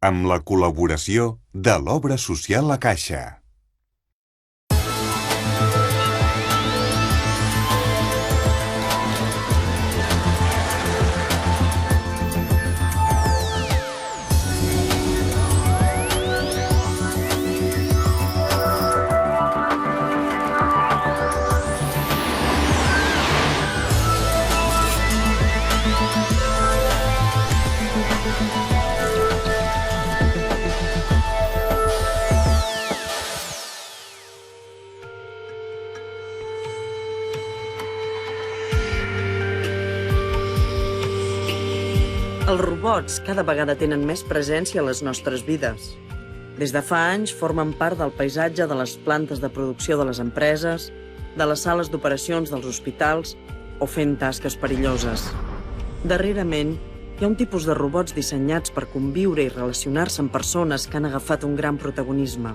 amb la col·laboració de l'Obra Social La Caixa. Els robots cada vegada tenen més presència a les nostres vides. Des de fa anys formen part del paisatge de les plantes de producció de les empreses, de les sales d'operacions dels hospitals o fent tasques perilloses. Darrerament, hi ha un tipus de robots dissenyats per conviure i relacionar-se amb persones que han agafat un gran protagonisme.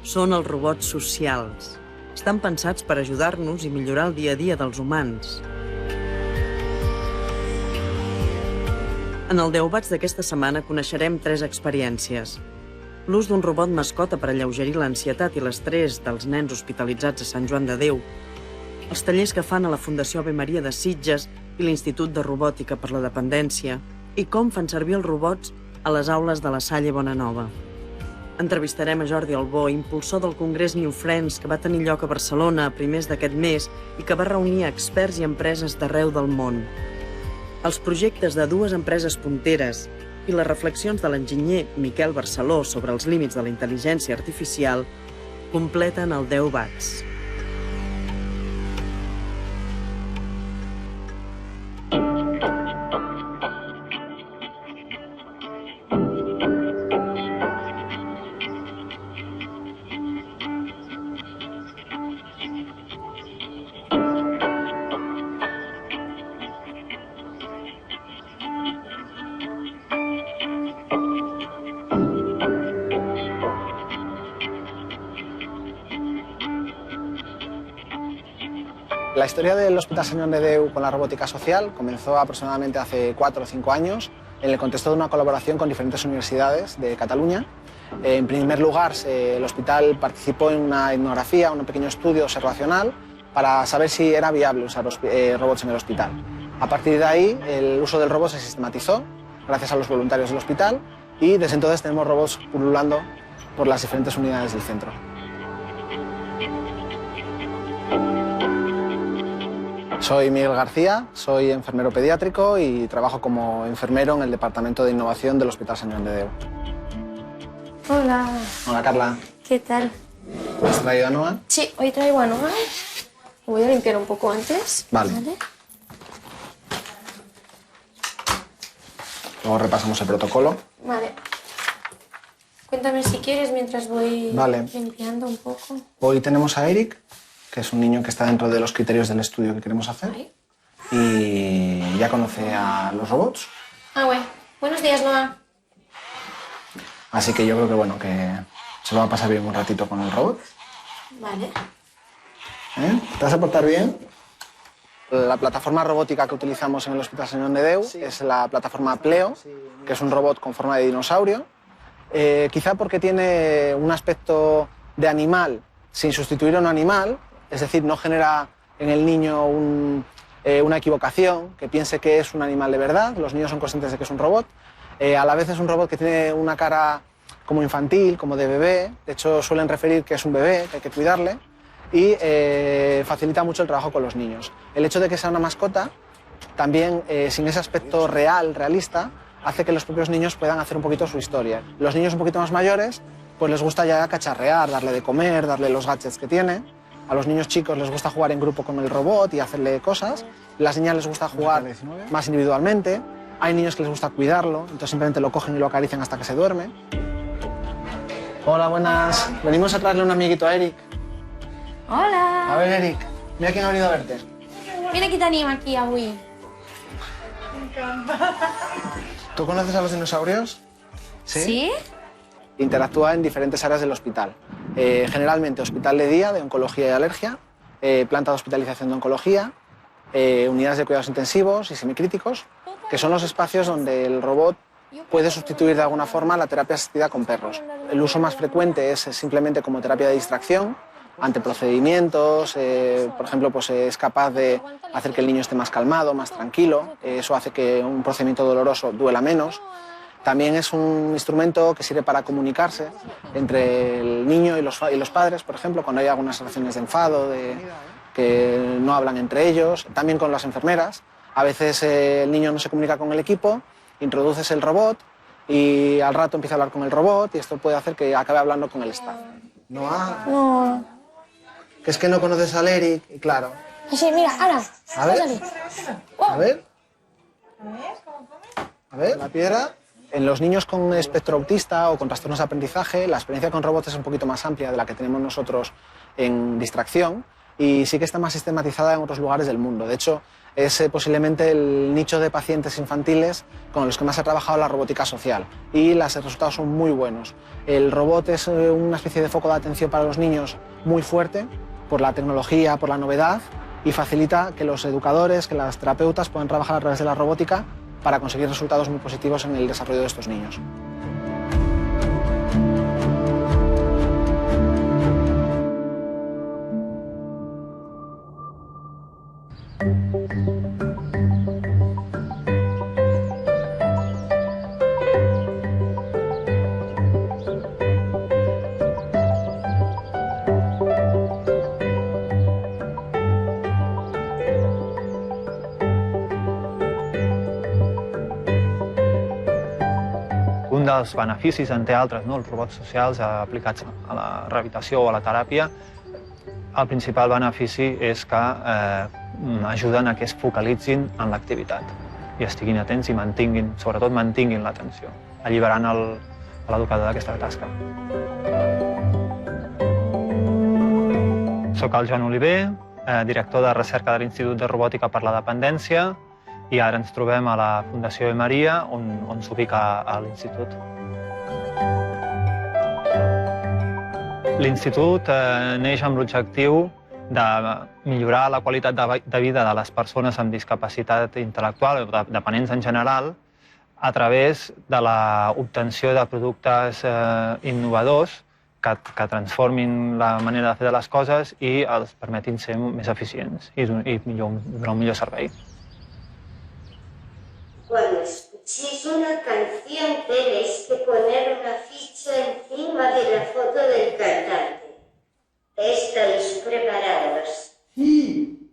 Són els robots socials. Estan pensats per ajudar-nos i millorar el dia a dia dels humans. En el 10 watts d'aquesta setmana coneixerem 3 experiències. L'ús d'un robot mascota per alleugerir l'ansietat i l'estrès dels nens hospitalitzats a Sant Joan de Déu, els tallers que fan a la Fundació Ave Maria de Sitges i l'Institut de Robòtica per la Dependència, i com fan servir els robots a les aules de la Salle Bonanova. Entrevistarem a Jordi Albó, impulsor del Congrés New Friends, que va tenir lloc a Barcelona a primers d'aquest mes i que va reunir experts i empreses d'arreu del món. Els projectes de 2 empreses punteres i les reflexions de l'enginyer Miquel Barceló sobre els límits de la intel·ligència artificial completen el 10 watts. La historia del Hospital Sant Joan de Déu con la robótica social comenzó aproximadamente hace 4 o 5 años en el contexto de una colaboración con diferentes universidades de Cataluña. En primer lugar, el hospital participó en una etnografía, un pequeño estudio observacional para saber si era viable usar robots en el hospital. A partir de ahí, el uso del robot se sistematizó gracias a los voluntarios del hospital y desde entonces tenemos robots pululando por las diferentes unidades del centro. Soy Miguel García, soy enfermero pediátrico y trabajo como enfermero en el Departamento de Innovación del Hospital Sant Joan de Déu. Hola. Hola, Carla. ¿Qué tal? ¿Has traído a Noah? Sí, hoy traigo a Noah. Lo voy a limpiar un poco antes. Vale. Luego repasamos el protocolo. Vale. Cuéntame si quieres mientras voy limpiando un poco. Hoy tenemos a Eric, que es un niño que está dentro de los criterios del estudio que queremos hacer. Ahí. Y ya conoce a los robots. Ah, bueno. Buenos días, Noah. Así que yo creo que, bueno, que se lo va a pasar bien un ratito con el robot. Vale. ¿Te vas a portar bien? La plataforma robótica que utilizamos en el Hospital Sant Joan de Déu es la plataforma Pleo, que es un robot con forma de dinosaurio. Quizá porque tiene un aspecto de animal sin sustituir a un animal, es decir, no genera en el niño una equivocación, que piense que es un animal de verdad. Los niños son conscientes de que es un robot. A la vez es un robot que tiene una cara como infantil, como de bebé. De hecho, suelen referir que es un bebé, que hay que cuidarle. Y facilita mucho el trabajo con los niños. El hecho de que sea una mascota, también sin ese aspecto realista, hace que los propios niños puedan hacer un poquito su historia. Los niños un poquito más mayores, pues les gusta ya cacharrear, darle de comer, darle los gadgets que tiene. A los niños chicos les gusta jugar en grupo con el robot y hacerle cosas. A las niñas les gusta jugar más individualmente. Hay niños que les gusta cuidarlo, entonces simplemente lo cogen y lo acarician hasta que se duerme. Hola, buenas. Venimos a traerle un amiguito a Eric. Hola. A ver, Eric, mira quién ha venido a verte. Mira qui tenim aquí avui. ¿Tú conoces a los dinosaurios? ¿Sí? Interactúa en diferentes áreas del hospital. Generalmente hospital de día de oncología y alergia, planta de hospitalización de oncología, unidades de cuidados intensivos y semicríticos, que son los espacios donde el robot puede sustituir de alguna forma la terapia asistida con perros. El uso más frecuente es simplemente como terapia de distracción, ante procedimientos, por ejemplo, pues es capaz de hacer que el niño esté más calmado, más tranquilo, eso hace que un procedimiento doloroso duela menos. También es un instrumento que sirve para comunicarse entre el niño y los padres, por ejemplo, cuando hay algunas relaciones de enfado, que no hablan entre ellos, también con las enfermeras. A veces el niño no se comunica con el equipo, introduces el robot y al rato empieza a hablar con el robot y esto puede hacer que acabe hablando con el staff. No. Que es que no conoces al Eric, y claro. Sí, mira, ahora. A ver. Pásale. A ver. A ver, la piedra. En los niños con espectro autista o con trastornos de aprendizaje, la experiencia con robots es un poquito más amplia de la que tenemos nosotros en distracción y sí que está más sistematizada en otros lugares del mundo. De hecho, es posiblemente el nicho de pacientes infantiles con los que más ha trabajado la robótica social y los resultados son muy buenos. El robot es una especie de foco de atención para los niños muy fuerte por la tecnología, por la novedad y facilita que los educadores, que las terapeutas puedan trabajar a través de la robótica para conseguir resultados muy positivos en el desarrollo de estos niños. Un dels beneficis, entre altres, els robots socials aplicats a la rehabilitació o a la teràpia, el principal benefici és que ajuden a que es focalitzin en l'activitat i estiguin atents i mantinguin, sobretot mantinguin l'atenció, alliberant l'educador d'aquesta tasca. Soc el Joan Oliver, director de recerca de l'Institut de Robòtica per la Dependència, i ara ens trobem a la Fundació Maria, on s'ubica l'institut. L'institut neix amb l'objectiu de millorar la qualitat de vida de les persones amb discapacitat intel·lectual o dependents en general a través de l'obtenció de productes innovadors que transformin la manera de fer de les coses i els permetin ser més eficients i donar un millor servei. Cuando escuchéis una canción tenéis que poner una ficha encima de la foto del cantante. ¿Estáis preparados? Sí.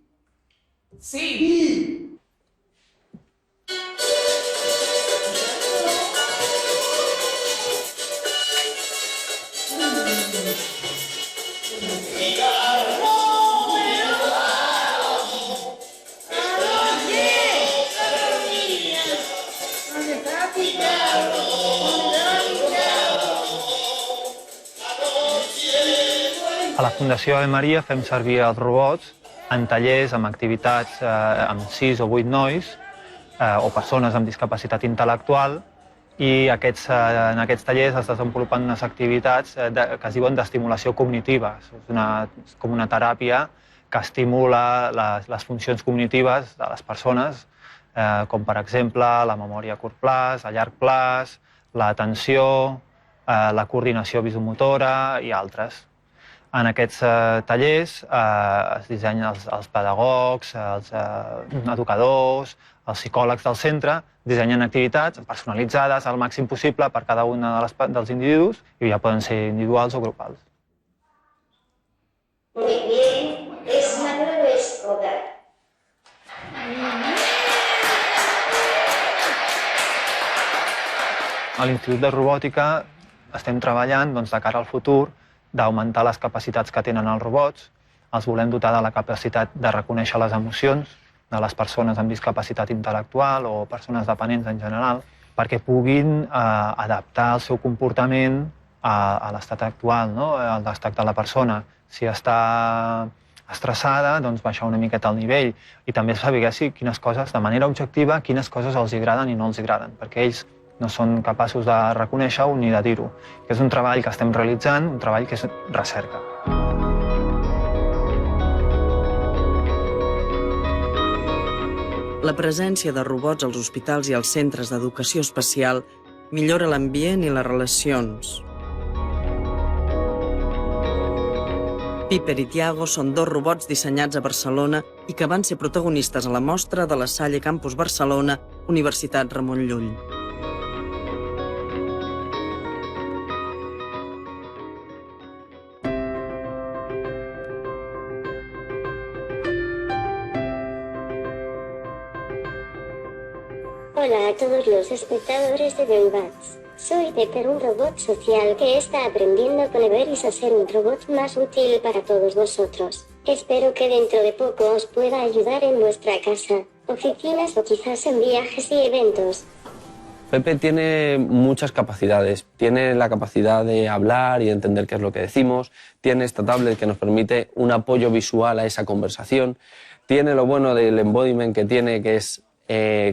Sí. A la Fundació Ave Maria fem servir els robots en tallers amb activitats amb 6 o 8 nois o persones amb discapacitat intel·lectual i en aquests tallers es desenvolupen unes activitats que es diuen d'estimulació cognitiva. És com una teràpia que estimula les funcions cognitives de les persones, com per exemple la memòria a curt plaç, a llarg plaç, l'atenció, la coordinació visomotora i altres. En aquests tallers es dissenyen els pedagogs, els educadors, els psicòlegs del centre, dissenyen activitats personalitzades al màxim possible per cada un dels individus i ja poden ser individuals o grupals. Muy bien, es Manuel Escobar. A l'Institut de Robòtica estem treballant de cara al futur d'augmentar les capacitats que tenen els robots. Els volem dotar de la capacitat de reconèixer les emocions de les persones amb discapacitat intel·lectual o persones dependents en general, perquè puguin adaptar el seu comportament a l'estat actual, a l'estat de la persona. Si està estressada, doncs baixar una miqueta el nivell i també saber quines coses, de manera objectiva, quines coses els agraden i no els agraden, perquè ells no són capaços de reconèixer-ho ni de dir-ho. És un treball que estem realitzant, un treball que és recerca. La presència de robots als hospitals i als centres d'educació especial millora l'ambient i les relacions. Piper i Tiago són dos robots dissenyats a Barcelona i que van ser protagonistes a la mostra de la Salle Campus Barcelona, Universitat Ramon Llull. Hola a todos los espectadores de Deubats. Soy Pepper, un robot social que está aprendiendo con Everis a ser un robot más útil para todos vosotros. Espero que dentro de poco os pueda ayudar en vuestra casa, oficinas o quizás en viajes y eventos. Pepe tiene muchas capacidades. Tiene la capacidad de hablar y entender qué es lo que decimos. Tiene esta tablet que nos permite un apoyo visual a esa conversación. Tiene lo bueno del embodiment que tiene, que es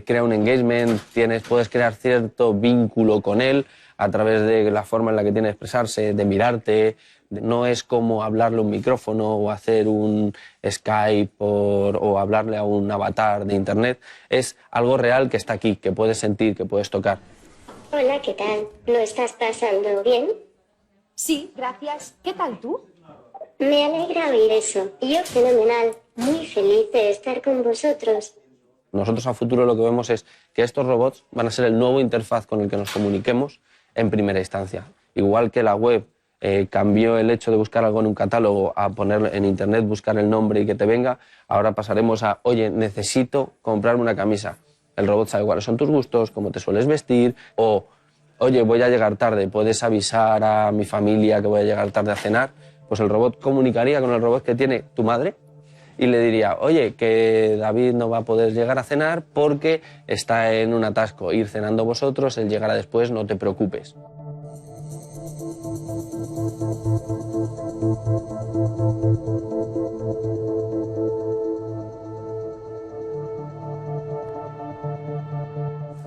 crea un engagement, puedes crear cierto vínculo con él a través de la forma en la que tiene de expresarse, de mirarte. No es como hablarle a un micrófono o hacer un Skype o hablarle a un avatar de internet. Es algo real que está aquí, que puedes sentir, que puedes tocar. Hola, ¿qué tal? ¿Lo estás pasando bien? Sí, gracias. ¿Qué tal tú? Me alegra oír eso. Yo fenomenal, muy feliz de estar con vosotros. Nosotros a futuro lo que vemos es que estos robots van a ser el nuevo interfaz con el que nos comuniquemos en primera instancia. Igual que la web cambió el hecho de buscar algo en un catálogo a poner en internet, buscar el nombre y que te venga, ahora pasaremos a, oye, necesito comprarme una camisa. El robot sabe cuáles son tus gustos, cómo te sueles vestir, o, oye, voy a llegar tarde, ¿puedes avisar a mi familia que voy a llegar tarde a cenar? Pues el robot comunicaría con el robot que tiene tu madre y le diría, oye, que David no va a poder llegar a cenar porque está en un atasco. Ir cenando vosotros, él llegará después, no te preocupes.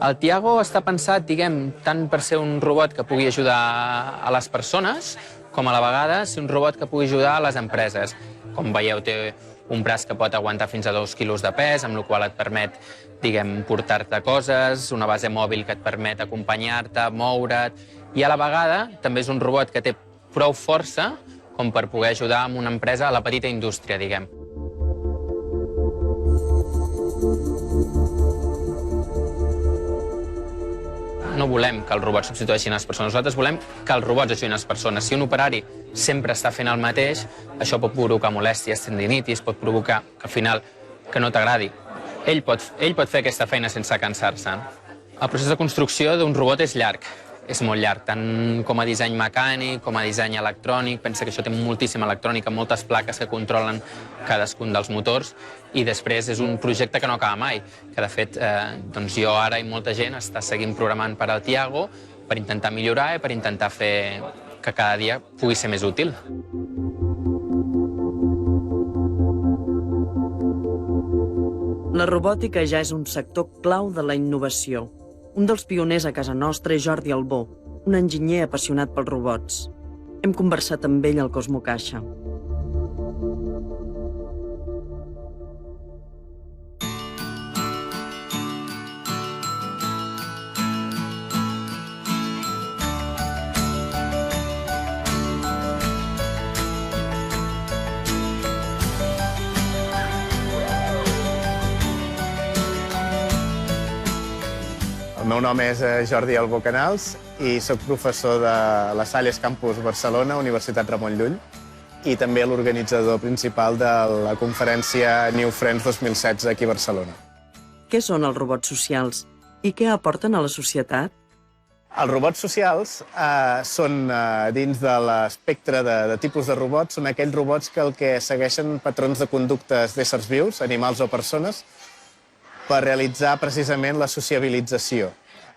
El Tiago està pensat, diguem, tant per ser un robot que pugui ajudar a les persones, com a la vegada ser un robot que pugui ajudar a les empreses. Com veieu, té un braç que pot aguantar fins a 2 quilos de pes, amb la qual et permet, diguem, portar-te coses, una base mòbil que et permet acompanyar-te, moure't, i a la vegada també és un robot que té prou força com per poder ajudar amb una empresa a la petita indústria, diguem. No volem que els robots substitueixin les persones, nosaltres volem que els robots ajudin les persones. Si un operari sempre està fent el mateix, això pot provocar molèsties, tendinitis, pot provocar que al final que no t'agradi. Ell pot fer aquesta feina sense cansar-se. El procés de construcció d'un robot és llarg, és molt llarg, tant com a disseny mecànic, com a disseny electrònic. Pensa que això té moltíssima electrònica, moltes plaques que controlen cadascun dels motors, i després és un projecte que no acaba mai, que de fet doncs jo ara i molta gent està seguint programant per al Tiago per intentar millorar i per intentar fer que cada dia pugui ser més útil. La robòtica ja és un sector clau de la innovació. Un dels pioners a casa nostra és Jordi Albó, un enginyer apassionat pels robots. Hem conversat amb ell al Cosmo Caixa. El meu nom és Jordi Albó Canals i soc professor de la Salle Campus Barcelona, Universitat Ramon Llull, i també l'organitzador principal de la conferència New Friends 2016 aquí a Barcelona. Què són els robots socials i què aporten a la societat? Els robots socials són, dins de l'espectre de tipus de robots, són aquells robots que segueixen patrons de conductes d'éssers vius, animals o persones, per realitzar precisament la sociabilització.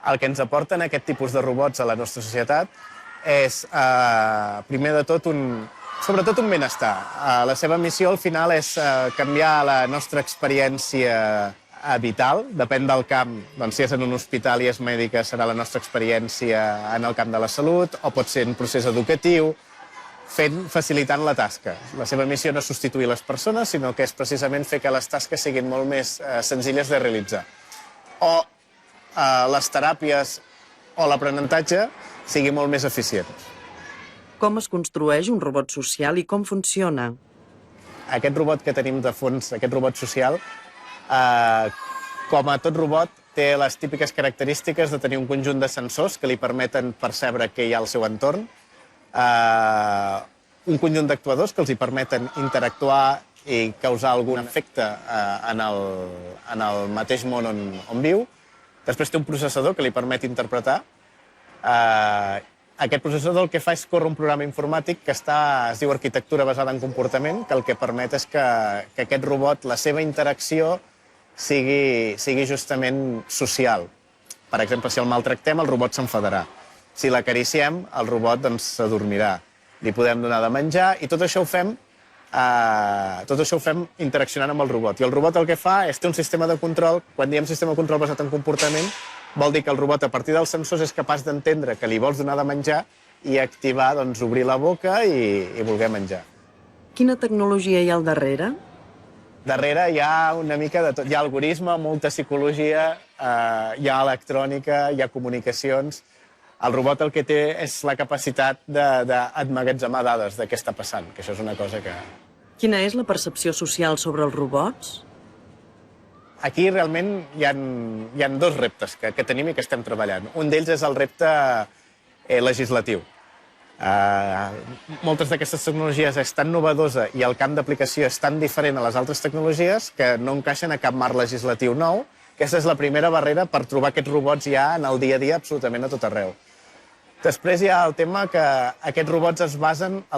El que ens aporten aquest tipus de robots a la nostra societat és, primer de tot, sobretot un benestar. La seva missió al final és canviar la nostra experiència vital, depèn del camp, doncs si és en un hospital i és mèdica serà la nostra experiència en el camp de la salut, o pot ser un procés educatiu, facilitant la tasca. La seva missió no és substituir les persones, sinó que és precisament fer que les tasques siguin molt més senzilles de realitzar. O les teràpies o l'aprenentatge sigui molt més eficient. Com es construeix un robot social i com funciona? Aquest robot que tenim de fons, aquest robot social, com a tot robot, té les típiques característiques de tenir un conjunt de sensors que li permeten percebre què hi ha al seu entorn, un conjunt d'actuadors que els hi permeten interactuar i causar algun efecte en el mateix món on viu. Després té un processador que li permet interpretar. Aquest processador el que fa és córrer un programa informàtic que es diu arquitectura basada en comportament, que el que permet és que aquest robot, la seva interacció, sigui justament social. Per exemple, si el maltractem, el robot s'enfadarà. Si l'acariciem, el robot s'adormirà. Li podem donar de menjar i tot això ho fem interaccionant amb el robot. I el robot el que fa és té un sistema de control. Quan diem sistema de control basat en comportament, vol dir que el robot, a partir dels sensors, és capaç d'entendre que li vols donar de menjar i activar, obrir la boca i voler menjar. Quina tecnologia hi ha al darrere? Darrere hi ha una mica de tot. Hi ha algoritme, molta psicologia, hi ha electrònica, hi ha comunicacions. El robot el que té és la capacitat d'emmagatzemar dades de què està passant, que això és una cosa que... Quina és la percepció social sobre els robots? Aquí realment hi ha dos reptes que tenim i que estem treballant. Un d'ells és el repte legislatiu. Moltes d'aquestes tecnologies és tan novedosa i el camp d'aplicació és tan diferent a les altres tecnologies que no encaixen a cap marc legislatiu nou. Aquesta és la primera barrera per trobar aquests robots ja en el dia a dia absolutament a tot arreu. Després hi ha el tema que aquests robots el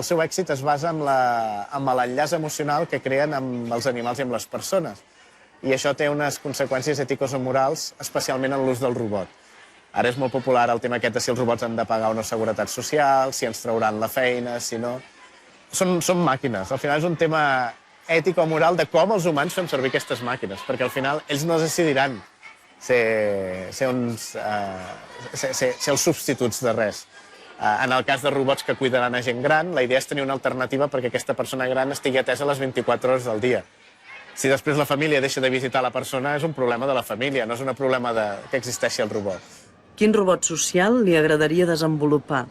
seu èxit es basa en l'enllaç emocional que creen amb els animals i amb les persones. I això té unes conseqüències ètiques o morals, especialment en l'ús del robot. Ara és molt popular el tema aquest de si els robots han de pagar o no seguretat social, si ens trauran la feina, si no... Són màquines. Al final és un tema ètic o moral de com els humans fem servir aquestes màquines, perquè al final ells no decidiran ser els substituts de res. En el cas de robots que cuidaran a gent gran, la idea és tenir una alternativa perquè aquesta persona gran estigui atesa les 24 hores del dia. Si després la família deixa de visitar la persona, és un problema de la família, no és un problema que existeixi el robot. Quin robot social li agradaria desenvolupar?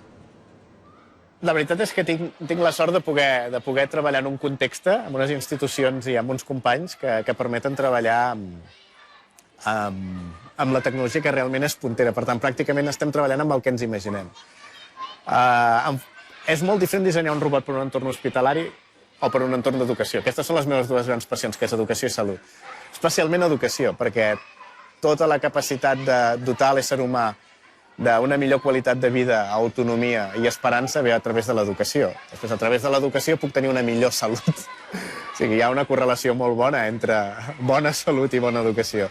La veritat és que tinc la sort de poder treballar en un context, en unes institucions i amb uns companys que permeten treballar amb la tecnologia que realment és puntera. Per tant, pràcticament estem treballant amb el que ens imaginem. És molt diferent dissenyar un robot per un entorn hospitalari o per un entorn d'educació. Aquestes són les meves dues grans passions, que és educació i salut. Especialment educació, perquè tota la capacitat de dotar l'ésser humà d'una millor qualitat de vida, autonomia i esperança ve a través de l'educació. Després, a través de l'educació puc tenir una millor salut. O sigui, hi ha una correlació molt bona entre bona salut i bona educació.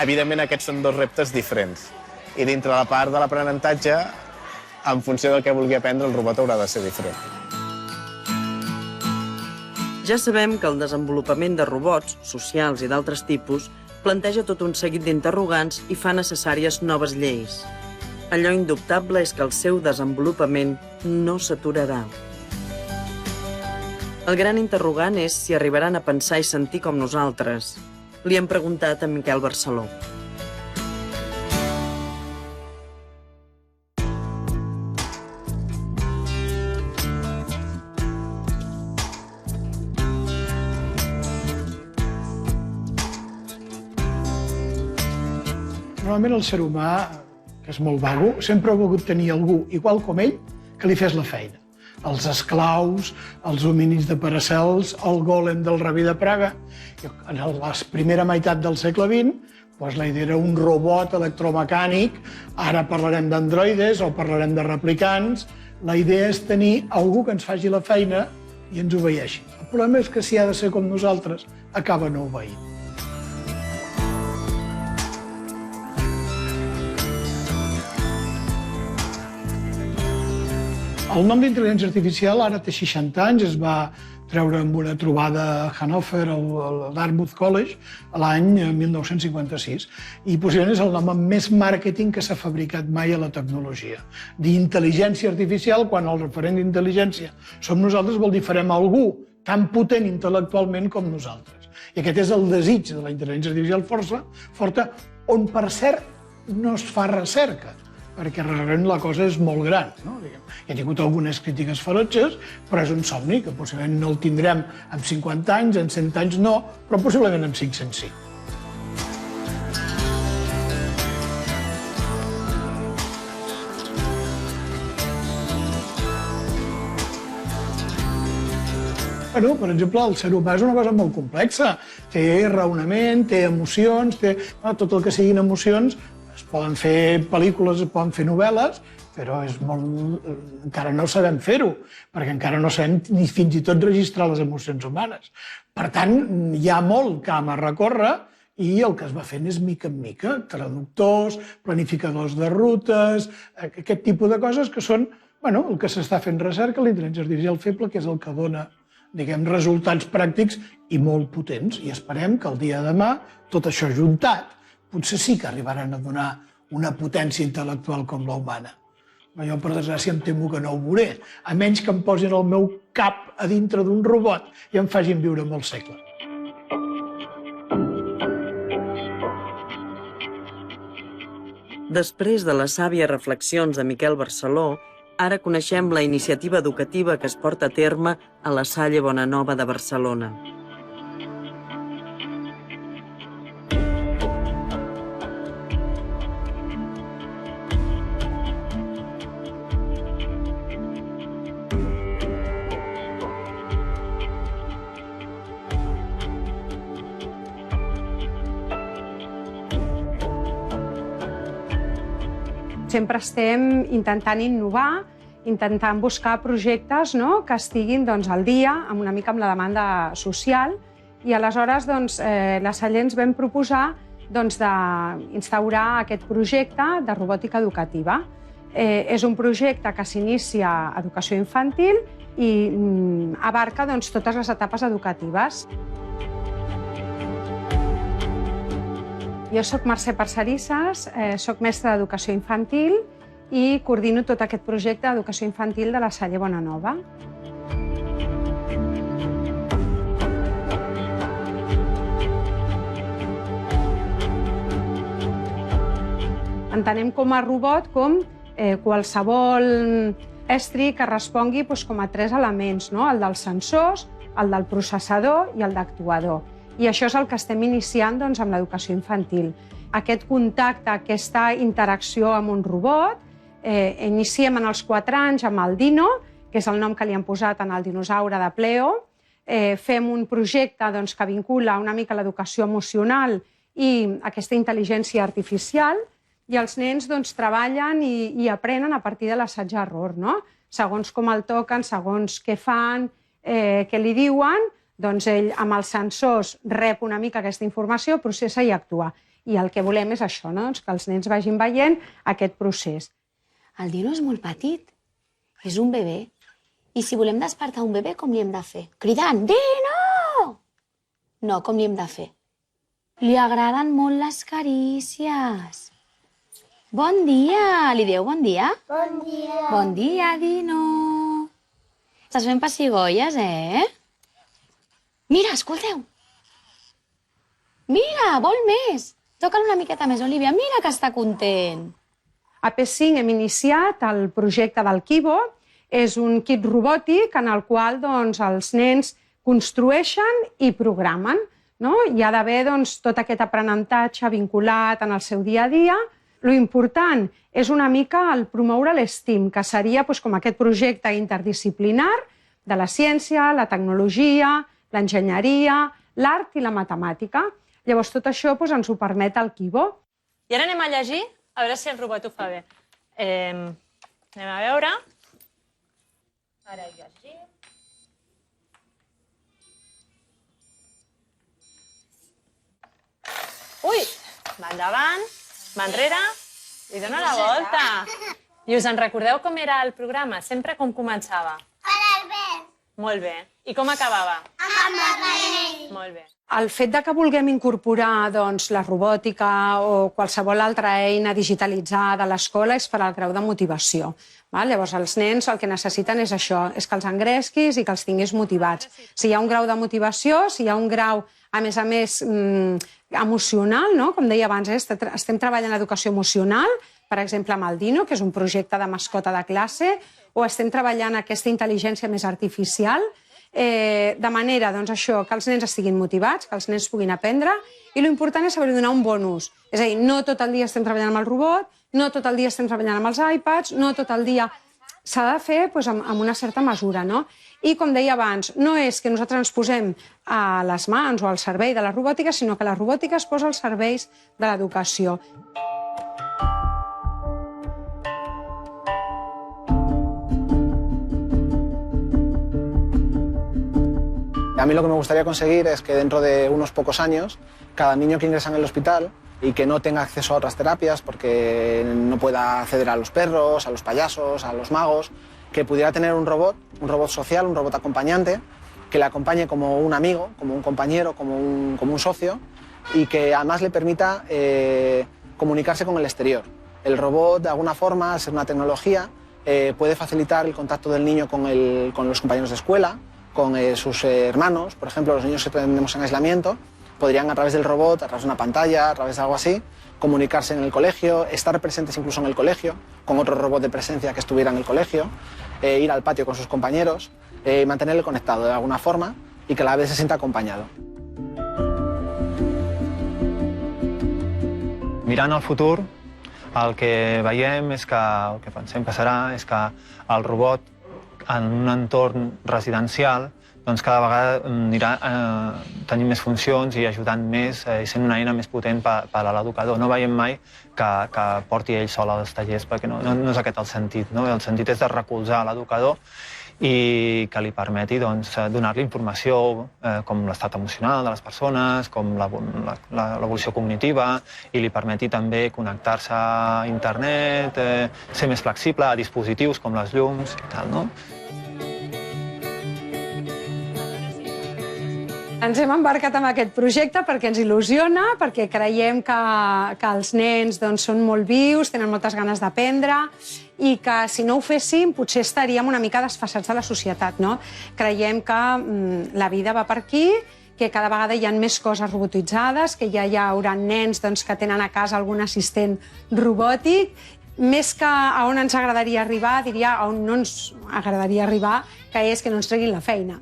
Evidentment, aquests són dos reptes diferents. I dintre la part de l'aprenentatge, en funció del que vulgui aprendre, el robot haurà de ser diferent. Ja sabem que el desenvolupament de robots, socials i d'altres tipus, planteja tot un seguit d'interrogants i fa necessàries noves lleis. Allò indubtable és que el seu desenvolupament no s'aturarà. El gran interrogant és si arribaran a pensar i sentir com nosaltres. Li hem preguntat a Miquel Barceló. Normalment el ser humà, que és molt vago, sempre ha volgut tenir algú igual com ell que li fes la feina. Els esclaus, els homínids de Paracels, el gòlem del rabí de Praga. En la primera meitat del segle XX, la idea era un robot electromecànic, ara parlarem d'androides o parlarem de replicants. La idea és tenir algú que ens faci la feina i ens obeeixi. El problema és que si ha de ser com nosaltres, acaba no obeint. El nom d'intel·ligència artificial ara té 60 anys, es va treure amb una trobada a Hannover, al Dartmouth College, l'any 1956. I possiblement és el nom amb més màrqueting que s'ha fabricat mai a la tecnologia. D'intel·ligència artificial, quan el referent d'intel·ligència som nosaltres, vol dir farem algú tan potent intel·lectualment com nosaltres. I aquest és el desig de la intel·ligència artificial forta, on, per cert, no es fa recerca. perquè realment la cosa és molt gran. Hi ha tingut algunes crítiques ferotges, però és un somni que possiblement no el tindrem en 50 anys, en 100 anys no, però possiblement en 500 sí. Per exemple, el ser humà és una cosa molt complexa. Té raonament, té emocions, té tot el que siguin emocions. Es poden fer pel·lícules, es poden fer novel·les, però encara no sabem fer-ho, perquè encara no sabem ni fins i tot registrar les emocions humanes. Per tant, hi ha molt camp a recórrer i el que es va fent és mica en mica. Traductors, planificadors de rutes, aquest tipus de coses que són el que s'està fent recerca, l'intel·ligència artificial feble, que és el que dona resultats pràctics i molt potents. I esperem que el dia de demà, tot això juntat, potser sí que arribaran a donar una potència intel·lectual com la humana. Jo, per desgràcia, em temo que no ho veuré, a menys que em posin el meu cap a dintre d'un robot i em facin viure molts segles. Després de les sàvies reflexions de Miquel Barceló, ara coneixem la iniciativa educativa que es porta a terme a la Salle Bonanova de Barcelona. Sempre estem intentant innovar, intentant buscar projectes que estiguin al dia, una mica amb la demanda social, i aleshores la Salle ens vam proposar d'instaurar aquest projecte de robòtica educativa. És un projecte que s'inicia a educació infantil i abarca totes les etapes educatives. Jo soc Mercè Parcerisses, soc mestra d'educació infantil i coordino tot aquest projecte d'educació infantil de la Salle Bonanova. Entenem com a robot com qualsevol estri que respongui com a 3 elements, el dels sensors, el del processador i el d'actuador. I això és el que estem iniciant amb l'educació infantil. Aquest contacte, aquesta interacció amb un robot, iniciem en els 4 anys amb el Dino, que és el nom que li han posat en el dinosaure de Pleo. Fem un projecte que vincula una mica l'educació emocional i aquesta intel·ligència artificial, i els nens treballen i aprenen a partir de l'assaig-error, segons com el toquen, segons què fan, què li diuen, ell amb els sensors rep una mica aquesta informació, processa i actua. I el que volem és això, que els nens vagin veient aquest procés. El Dino és molt petit, és un bebè. I si volem despertar un bebè, com li hem de fer? Cridant, Dino! No, com li hem de fer? Li agraden molt les carícies. Bon dia! Li dieu bon dia? Bon dia! Bon dia, Dino! Estàs fent pessigolles, Mira, escolteu! Mira, vol més! Toca'l una miqueta més, Olivia. Mira que està content! A P5 hem iniciat el projecte del Kibo. És un kit robòtic en el qual els nens construeixen i programen. Hi ha d'haver tot aquest aprenentatge vinculat en el seu dia a dia. L'important és una mica el promoure l'STEAM, que seria com aquest projecte interdisciplinar de la ciència, la tecnologia, l'enginyeria, l'art i la matemàtica. Llavors, tot això ens ho permet el Kibo. I ara anem a llegir, a veure si el robot ho fa bé. Anem a veure. Ara llegim. Ui! Va endavant, va enrere i dona la volta. I us en recordeu com era el programa? Sempre com començava? Hola, Albert. Molt bé. I com acabava? Amb Margalell. Molt bé. El fet que vulguem incorporar la robòtica o qualsevol altra eina digitalitzada a l'escola és per al grau de motivació. Llavors, els nens el que necessiten és això, és que els engresquis i que els tinguis motivats. Si hi ha un grau de motivació, si hi ha un grau, a més, emocional, com deia abans, estem treballant l'educació emocional, per exemple, amb el Dino, que és un projecte de mascota de classe, o estem treballant aquesta intel·ligència més artificial, de manera això, que els nens estiguin motivats, que els nens puguin aprendre, i l'important és saber donar un bon ús. És a dir, no tot el dia estem treballant amb el robot, no tot el dia estem treballant amb els iPads, no tot el dia... S'ha de fer amb una certa mesura, no? I, com deia abans, no és que nosaltres ens posem a les mans o al servei de la robòtica, sinó que la robòtica es posa als serveis de l'educació. A mí lo que me gustaría conseguir es que dentro de unos pocos años, cada niño que ingresa en el hospital y que no tenga acceso a otras terapias porque no pueda acceder a los perros, a los payasos, a los magos, que pudiera tener un robot social, un robot acompañante, que le acompañe como un amigo, como un compañero, como un socio, y que además le permita comunicarse con el exterior. El robot, de alguna forma, al ser una tecnología, puede facilitar el contacto del niño con los compañeros de escuela, con sus hermanos. Por ejemplo, los niños que tenemos en aislamiento podrían, a través del robot, a través de una pantalla, a través de algo así, comunicarse en el colegio, estar presentes incluso en el colegio, con otro robot de presencia que estuviera en el colegio, ir al patio con sus compañeros, mantenerle conectado de alguna forma y que a la vez se sienta acompañado. Mirant al futur, el que veiem és que, el que pensem que serà, és que el robot en un entorn residencial doncs cada vegada anirà tenint més funcions i ajudant més i sent una eina més potent per a l'educador. No veiem mai que porti ell sol als tallers, perquè no és aquest el sentit. El sentit és de recolzar l'educador i que li permeti donar-li informació com l'estat emocional de les persones, com l'evolució cognitiva, i li permeti també connectar-se a internet, ser més flexible a dispositius com les llums i tal, no? Ens hem embarcat en aquest projecte perquè ens il·lusiona, perquè creiem que els nens són molt vius, tenen moltes ganes d'aprendre i que si no ho féssim potser estaríem una mica desfasats de la societat, no? Creiem que la vida va per aquí, que cada vegada hi ha més coses robotitzades, que ja hi haurà nens que tenen a casa algun assistent robòtic. Més que a on ens agradaria arribar, diria a on no ens agradaria arribar, que és que no ens treguin la feina.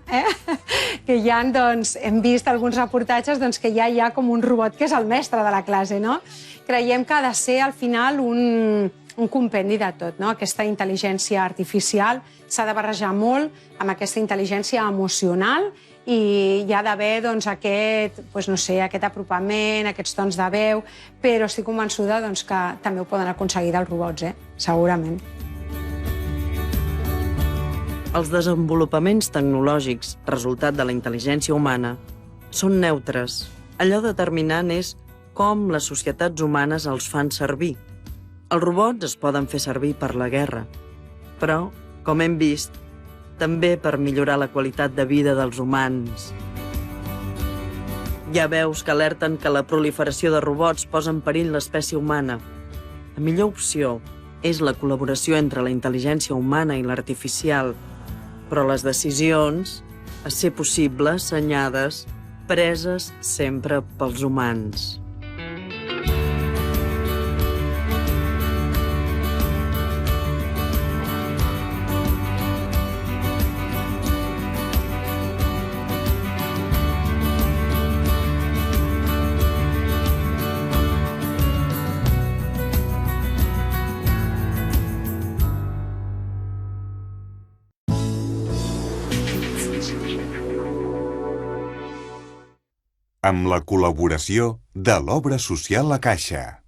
Que ja hem vist alguns reportatges que ja hi ha com un robot que és el mestre de la classe, no? Creiem que ha de ser, al final, un compendi de tot, no? Aquesta intel·ligència artificial s'ha de barrejar molt amb aquesta intel·ligència emocional i hi ha d'haver aquest apropament, aquests tons de veu, però estic convençuda que també ho poden aconseguir dels robots, segurament. Els desenvolupaments tecnològics, resultat de la intel·ligència humana, són neutres. Allò determinant és com les societats humanes els fan servir. Els robots es poden fer servir per la guerra, però, com hem vist, també per millorar la qualitat de vida dels humans. Hi ha veus que alerten que la proliferació de robots posa en perill l'espècie humana. La millor opció és la col·laboració entre la intel·ligència humana i l'artificial, però les decisions, a ser possible, assenyades, preses sempre pels humans. Amb la col·laboració de l'Obra Social La Caixa.